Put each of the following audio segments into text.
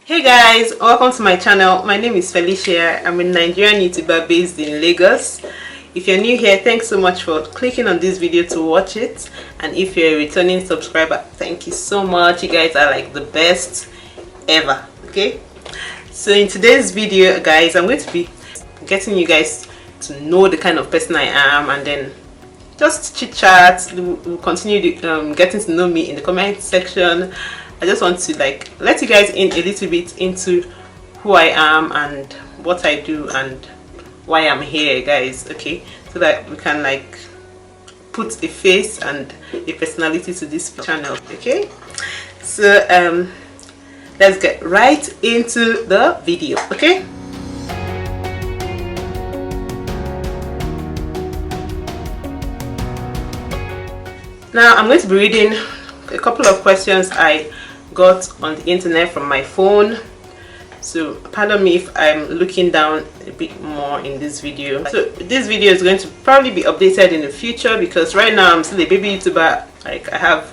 Hey guys, welcome to my channel. My name is Felicia. I'm a Nigerian YouTuber based in Lagos. If you're new here, thanks so much for clicking on this video to watch it. And if you're a returning subscriber, thank you so much. You guys are like the best ever. Okay, so in today's video guys, I'm going to be getting you guys to know the kind of person I am, and then just chit chat. We'll continue getting to know me in the comment section. I just want to let you guys in a little bit into who I am and what I do and why I'm here, guys. Okay, so that we can put a face and a personality to this channel. Okay, so let's get right into the video. Okay, now I'm going to be reading a couple of questions I got on the internet from my phone, so pardon me if I'm looking down a bit more in this video. So this video is going to probably be updated in the future because right now I'm still a baby YouTuber. I have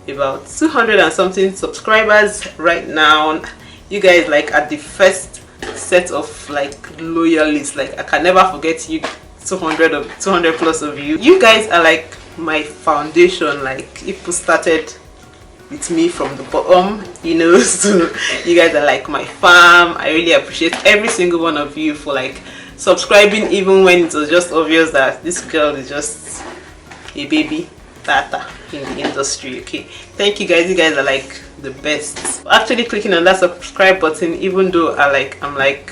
about 200 and something subscribers right now. You guys are the first set of loyalists. I can never forget you. 200 plus of you. You guys are my foundation. If people started with me from the bottom, so you guys are my farm. I really appreciate every single one of you for subscribing, even when it was just obvious that this girl is just a baby tata in the industry. Okay, thank you guys. You guys are the best. Actually clicking on that subscribe button, even though I'm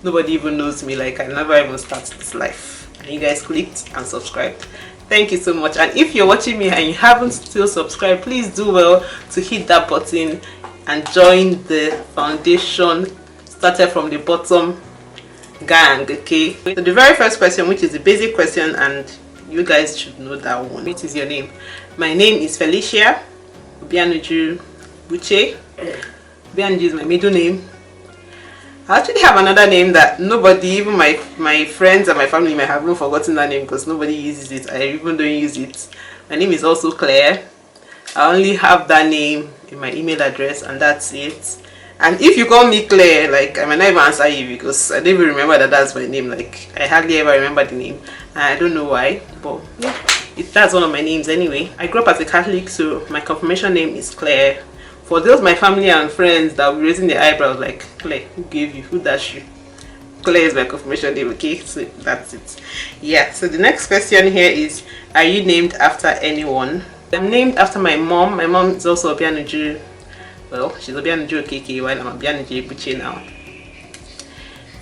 nobody even knows me, I never even started this life, and you guys clicked and subscribed. Thank you so much. And if you're watching me and you haven't still subscribed, please do well to hit that button and join the foundation started from the bottom gang. Okay, so the very first question, which is the basic question, and you guys should know that one. What is your name? My name is Felicia Obianuju Buche. Obianuju is my middle name. I actually have another name that nobody, even my friends and my family, might have even forgotten that name because nobody uses it. I even don't use it. My name is also Claire. I only have that name in my email address, and that's it. And if you call me Claire, I might not even answer you because I don't even remember that that's my name. I hardly ever remember the name, and I don't know why, but yeah, that's one of my names anyway. I grew up as a Catholic, so my confirmation name is Claire. For those my family and friends that will be raising their eyebrows Claire, who gave you? Who dashed you? Claire is my confirmation name. Okay, so that's it. Yeah, so the next question here is, are you named after anyone? I'm named after my mom. My mom is also Obianuju. Well, she's Obianuju Okeke while I'm Obianuju Buche now.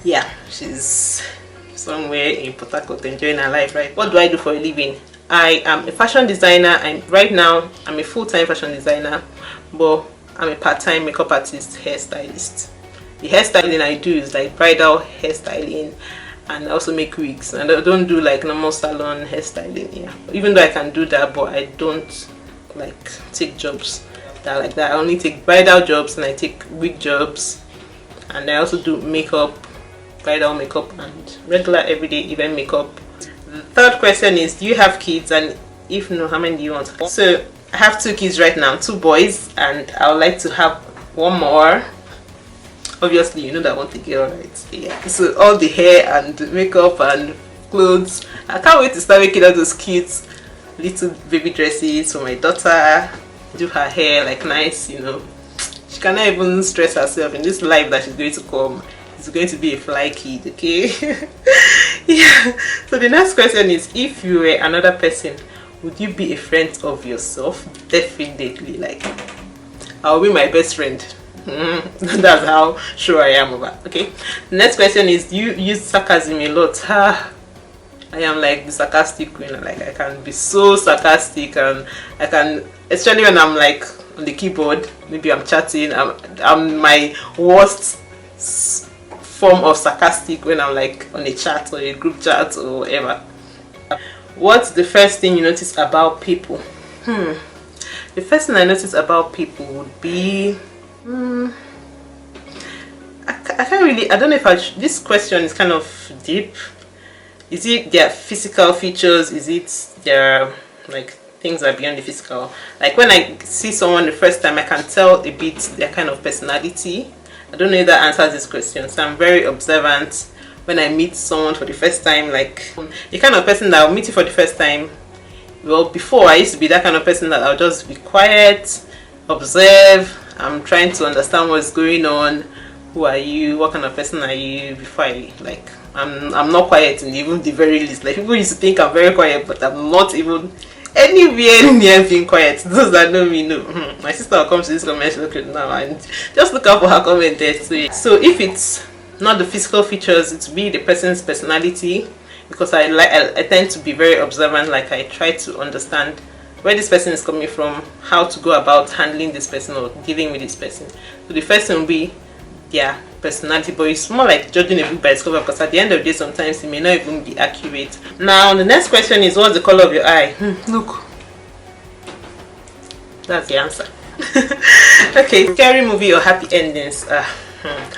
Yeah, she's somewhere in Port Harcourt enjoying her life, right? What do I do for a living? I am a fashion designer, and right now I'm a full-time fashion designer, but I'm a part-time makeup artist, hairstylist. The hairstyling I do is bridal hairstyling, and I also make wigs, and I don't do normal salon hairstyling. Yeah, even though I can do that, but I don't take jobs that like that. I only take bridal jobs, and I take wig jobs, and I also do makeup, bridal makeup, and regular everyday event makeup. The third question is, do you have kids, and if no, how many do you want? So I have 2 kids right now, 2 boys, and I would like to have 1 more. Obviously, you know that I want a girl, right? Yeah. So all the hair and makeup and clothes, I can't wait to start making all those cute little baby dresses for my daughter. Do her hair nice, She cannot even stress herself in this life that she's going to come. It's going to be a fly kid. Okay. Yeah. So the next question is, if you were another person, would you be a friend of yourself? Definitely. I'll be my best friend. That's how sure I am about. Okay. The next question is, do you use sarcasm a lot? I am the sarcastic queen. I can be so sarcastic, and I can, especially when I'm on the keyboard, maybe I'm chatting. I'm my worst form of sarcastic when I'm on a chat or a group chat or whatever. What's the first thing you notice about people? The first thing I notice about people would be, I can't really, I don't know if this question is kind of deep. Is it their physical features? Is it their things are beyond the physical? When I see someone the first time, I can tell a bit their kind of personality. I don't know if that answers this question. So I'm very observant when I meet someone for the first time. Like the kind of person that I'll meet you for the first time. Well, before I used to be that kind of person that I'll just be quiet, observe. I'm trying to understand what's going on. Who are you? What kind of person are you? Before I like, I'm not quiet in even the very least. Like people used to think I'm very quiet, but I'm not even anywhere near being quiet. Those that know me know. My sister will come to this comment now and just look out for her comment there. So if it's not the physical features, it will be the person's personality, because I tend to be very observant. Like I try to understand where this person is coming from, how to go about handling this person or dealing with this person. So the first one will be their personality, but it's more like judging a book by its cover, because at the end of the day sometimes it may not even be accurate. Now the next question is, what's the color of your eye? Look, that's the answer. Okay, scary movie or happy endings?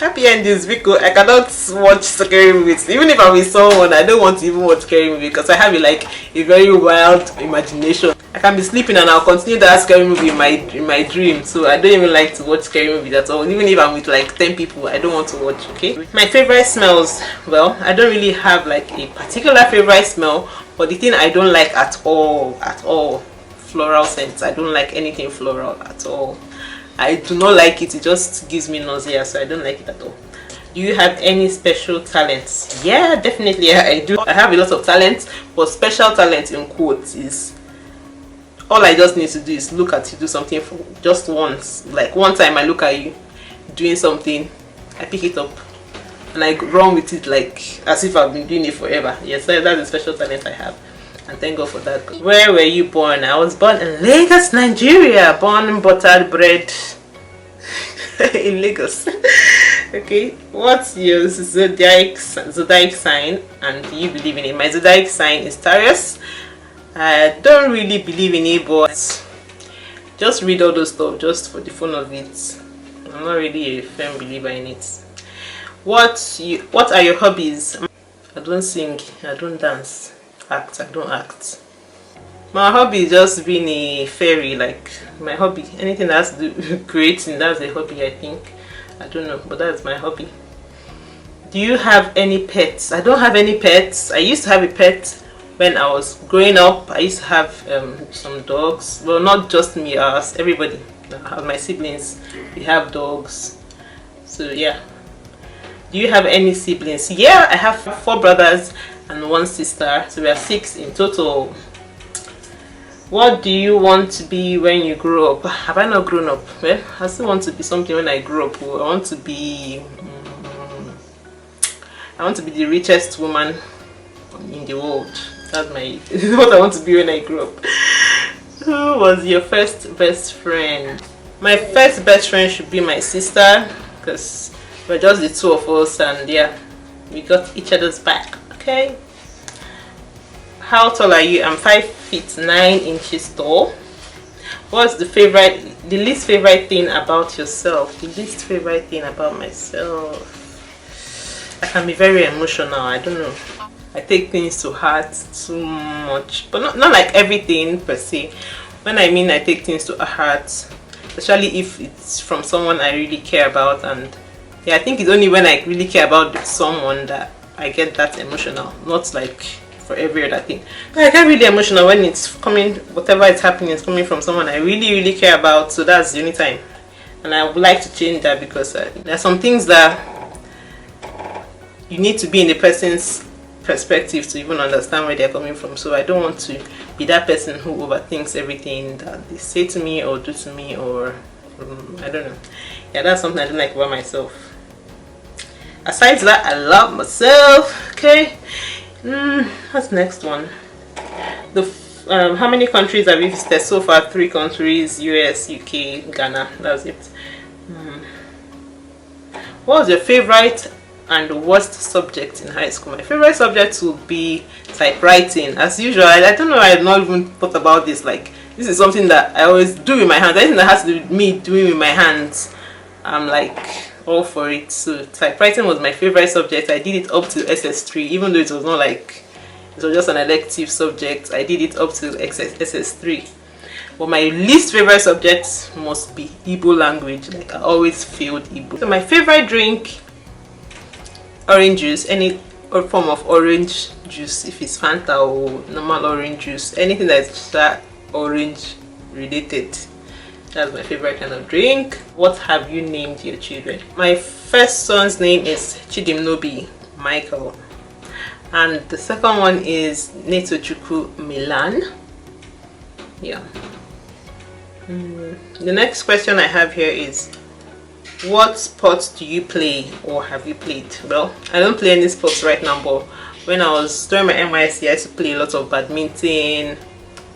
Happy endings, because I cannot watch scary movies. Even if I'm with someone, I don't want to even watch scary movie because I have a very wild imagination. I can be sleeping and I'll continue that scary movie in my dream. So I don't even like to watch scary movies at all. Even if I'm with like 10 people, I don't want to watch. Okay, my favorite smells, well, I don't really have like a particular favorite smell, but the thing I don't like at all, floral scents. I don't like anything floral at all. I do not like it. It just gives me nausea, so I don't like it at all. Do you have any special talents? Yeah, definitely I do. I have a lot of talents, but special talent in quotes is all I just need to do is look at you do something for just once. Like one time I look at you doing something, I pick it up and I run with it like as if I've been doing it forever. Yes, that's a special talent I have, and thank God for that. Where were you born? I was born in Lagos, Nigeria. Born, buttered, bred in Lagos. Okay, what's your zodiac sign and do you believe in it? My zodiac sign is Taurus. I don't really believe in it, but just read all those stuff just for the fun of it. I'm not really a firm believer in it. What are your hobbies? I don't sing, I don't dance, I don't act. My hobby is just being a fairy. Like my hobby, anything that has to do with creating, that's a hobby, I think. I don't know, but that's my hobby. Do you have any pets? I don't have any pets. I used to have a pet when I was growing up. I used to have some dogs. Well, not just me, everybody. I have my siblings, we have dogs. So yeah. Do you have any siblings? Yeah, I have 4 brothers and 1 sister, so we are 6 in total. What do you want to be when you grow up? Have I not grown up? Well, I still want to be something when I grow up. I want to be the richest woman in the world. That's what I want to be when I grow up. Who was your first best friend? My first best friend should be my sister, because we're just the 2 of us, and yeah, we got each other's back. Okay. How tall are you? I'm 5 feet 9 inches tall. What's the least favorite thing about yourself? The least favorite thing about myself, I can be very emotional. I don't know, I take things to heart too much, but not like everything per se. When I mean I take things to heart, especially if it's from someone I really care about, and yeah, I think it's only when I really care about someone that I get that emotional, not like for every other thing. I get really emotional when it's coming, whatever is happening is coming from someone I really care about, so that's the only time. And I would like to change that, because there are some things that you need to be in the person's perspective to even understand where they're coming from. So I don't want to be that person who overthinks everything that they say to me or do to me, or I don't know. Yeah, that's something I don't like about myself. Aside that, I love myself. Okay. What's the next one? How many countries have you visited so far? 3 countries: US, UK, Ghana. That's it. What was your favorite and worst subject in high school? My favorite subject would be typewriting. As usual, I don't know, I have not even thought about this. Like, this is something that I always do with my hands. Anything that has to do with me doing with my hands, I'm like all for it. So typewriting was my favorite subject. I did it up to SS3, even though it was not like, it was just an elective subject. I did it up to SS3. But my least favorite subject must be Igbo language. Like I always failed Igbo. So my favorite drink, orange juice, any form of orange juice, if it's Fanta or normal orange juice, anything that's orange related. That's my favorite kind of drink. What have you named your children? My first son's name is Chidimnobi Michael, and the second one is Netochukwu Milan. Yeah. The next question I have here is, what sports do you play or have you played? Well, I don't play any sports right now, but when I was doing my NYSC, I used to play a lot of badminton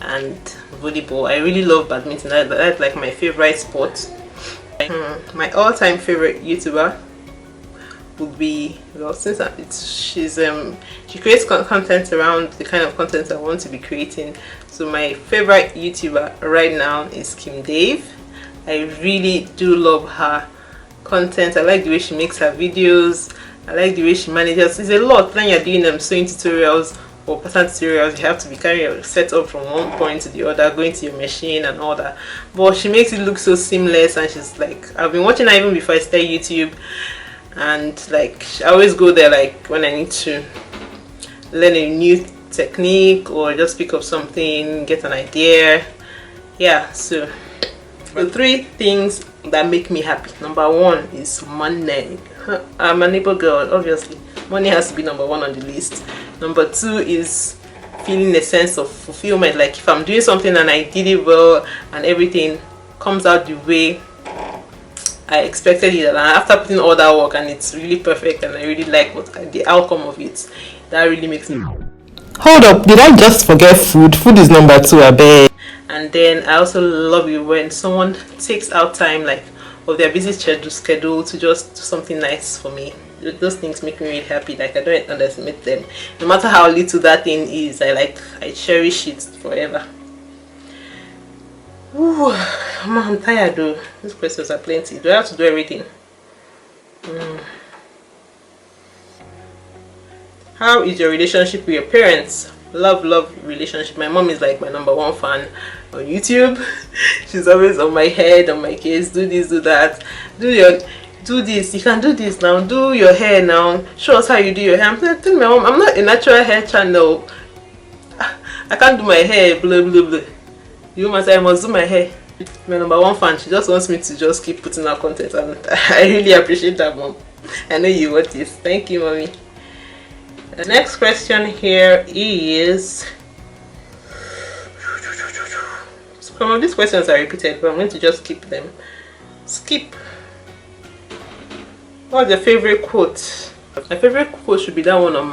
and volleyball. I really love badminton. That's like my favorite sport. My all-time favorite YouTuber would be, well, since she creates content around the kind of content I want to be creating. So my favorite YouTuber right now is Kim Dave. I really do love her content. I like the way she makes her videos. I like the way she manages. It's a lot when you're doing sewing tutorials or pattern tutorials. You have to be carrying your setup from one point to the other, going to your machine and all that. But she makes it look so seamless, and she's like, I've been watching her even before I started YouTube, and like I always go there like when I need to learn a new technique or just pick up something, get an idea. Yeah, so the 3 things that make me happy. Number 1 is money. I'm a neighbor girl, obviously. Money has to be number 1 on the list. Number 2 is feeling a sense of fulfillment. Like if I'm doing something and I did it well and everything comes out the way I expected it, and after putting all that work and it's really perfect and I really like the outcome of it, that really makes me. Hold up, did I just forget food? Food is number 2, I bet. And then I also love it when someone takes out time like of their busy schedule to just do something nice for me. Those things make me really happy. Like I don't underestimate them. No matter how little that thing is, I cherish it forever. Ooh, I'm tired though. These questions are plenty. Do I have to do everything? How is your relationship with your parents? Love relationship. My mom is like my number 1 fan on YouTube. She's always on my head, on my case. Do this, do that. Do this. You can do this now. Do your hair now. Show us how you do your hair. I'm telling my mom, I'm not a natural hair channel. I can't do my hair. Blah blah blah. You must say I must do my hair. My number 1 fan. She just wants me to just keep putting out content, and I really appreciate that, mom. I know you want this. Thank you, mommy. The next question here is, some of these questions are repeated, but I'm going to just keep them. Skip. What's your favorite quote? My favorite quote should be that one on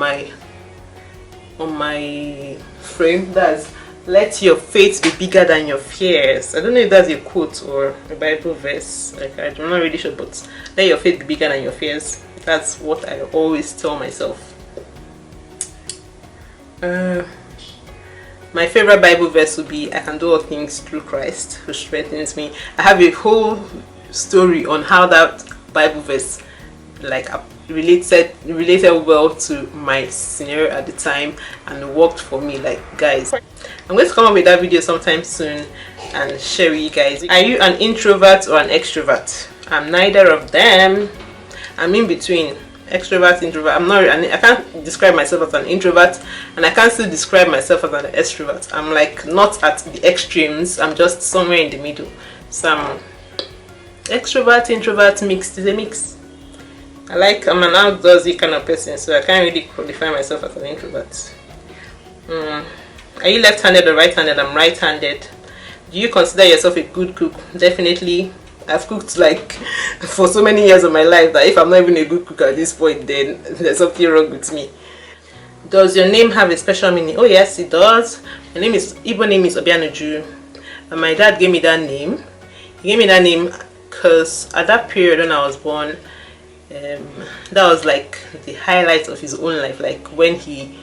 my frame. That's, let your faith be bigger than your fears. I don't know if that's a quote or a Bible verse. Like I'm not really sure, but let your faith be bigger than your fears. That's what I always tell myself. My favorite Bible verse would be, I can do all things through Christ who strengthens me. I have a whole story on how that Bible verse like related well to my scenario at the time and worked for me. Like guys, I'm going to come up with that video sometime soon and share with you guys. Are you an introvert or an extrovert? I'm neither of them. I'm in between. Extrovert, introvert. I can't describe myself as an introvert, and I can't still describe myself as an extrovert. I'm like not at the extremes. I'm just somewhere in the middle. So I'm extrovert, introvert mixed. Is a mix. I'm an outdoorsy kind of person, so I can't really qualify myself as an introvert. Are you left-handed or right-handed? I'm right-handed. Do you consider yourself a good cook? Definitely. I've cooked like for so many years of my life that if I'm not even a good cook at this point, then there's something wrong with me. Does your name have a special meaning? Oh yes, it does. My Igbo name is Obianuju, and my dad gave me that name. He gave me that name because at that period when I was born, that was like the highlight of his own life. Like when he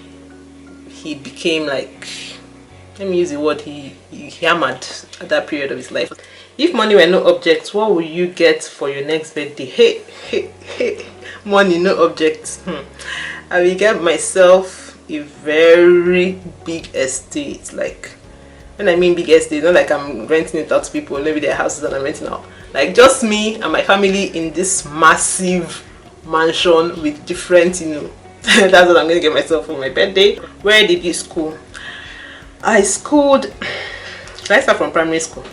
became like, let me use the word, he hammered at that period of his life. If money were no object, what would you get for your next birthday? Hey, money no object. I will get myself a very big estate, like When I mean big estate, not like I'm renting it out to people, maybe their houses and I'm renting out. Like just me and my family in this massive mansion with different, that's what I'm gonna get myself for my birthday. Where did you school? I schooled. Let's start from primary school.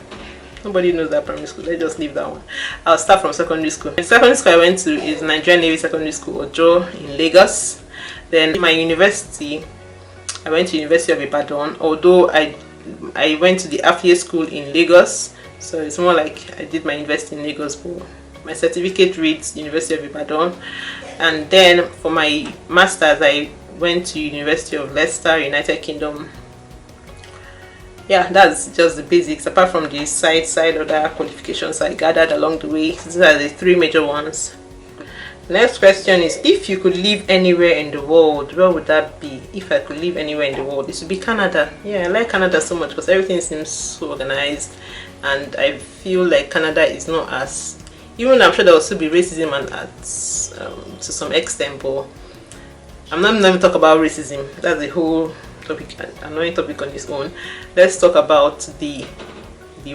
Nobody knows that primary school. Let's just leave that one. I'll start from secondary school. The secondary school I went to is Nigerian Navy Secondary School, Ojo, in Lagos. Then my university, I went to University of Ibadan. Although I went to the affiliate school in Lagos, so it's more like I did my university in Lagos, but my certificate reads University of Ibadan. And then for my masters, I went to University of Leicester, United Kingdom. Yeah, that's just the basics, apart from the side other qualifications I gathered along the way. These are the three major ones. Next question is, if you could live anywhere in the world, where would that be? If I could live anywhere in the world, it would be Canada. Yeah, I like Canada so much because everything seems so organized, and I feel like Canada is not as, even I'm sure there will still be racism and to some extent, but I'm not going to talk about racism. That's a whole topic, annoying topic on its own. Let's talk about the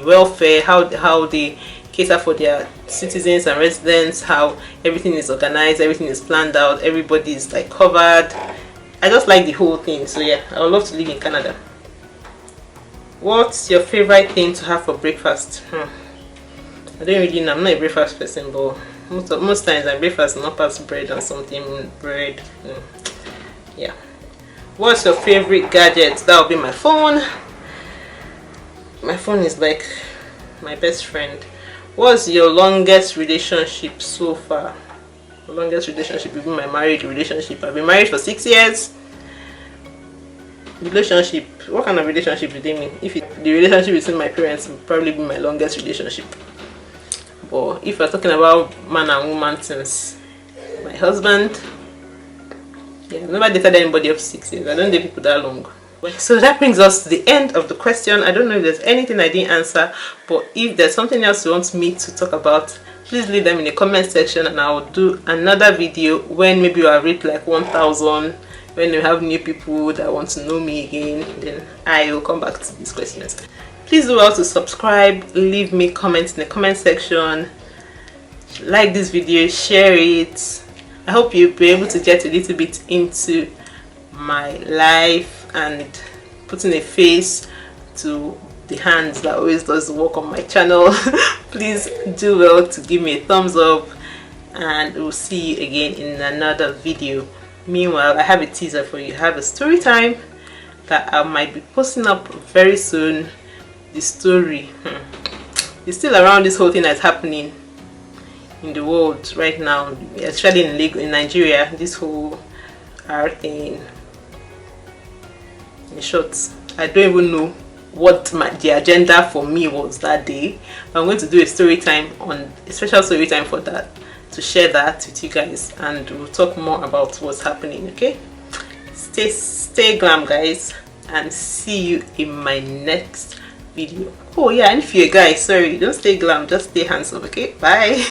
welfare, how they cater for their citizens and residents, how everything is organized, everything is planned out, everybody is like covered. I just like the whole thing. So yeah, I would love to live in Canada. What's your favorite thing to have for breakfast? I don't really know. I'm not a breakfast person, but most times I breakfast not past bread and something bread. Yeah. What's your favorite gadget? That will be my phone. My phone is like my best friend. What's your longest relationship so far? The longest relationship will be my married relationship. I've been married for 6 years. Relationship, what kind of relationship do they mean? If the relationship between my parents will probably be my longest relationship. But if we're talking about man and woman things, my husband, yeah, I've never dated anybody of 6 years. I don't date people that long. So that brings us to the end of the question. I don't know if there's anything I didn't answer, but if there's something else you want me to talk about, please leave them in the comment section and I'll do another video when maybe I'll reach like 1,000, when we have new people that want to know me again, then I will come back to these questions. Please do well to subscribe, leave me comments in the comment section, like this video, share it. I hope you'll be able to get a little bit into my life and putting a face to the hands that always does the work on my channel. Please do well to give me a thumbs up, and we'll see you again in another video. Meanwhile, I have a teaser for you. I have a story time that I might be posting up very soon. The story is still around this whole thing that's happening in the world right now, especially in Nigeria, this whole art thing. In short, I don't even know what the agenda for me was that day, but I'm going to do a story time, on a special story time for that, to share that with you guys, and we'll talk more about what's happening. Okay, stay glam guys, and see you in my next video. Oh yeah, and if you're a guy, sorry, don't stay glam, just stay handsome. Okay, bye.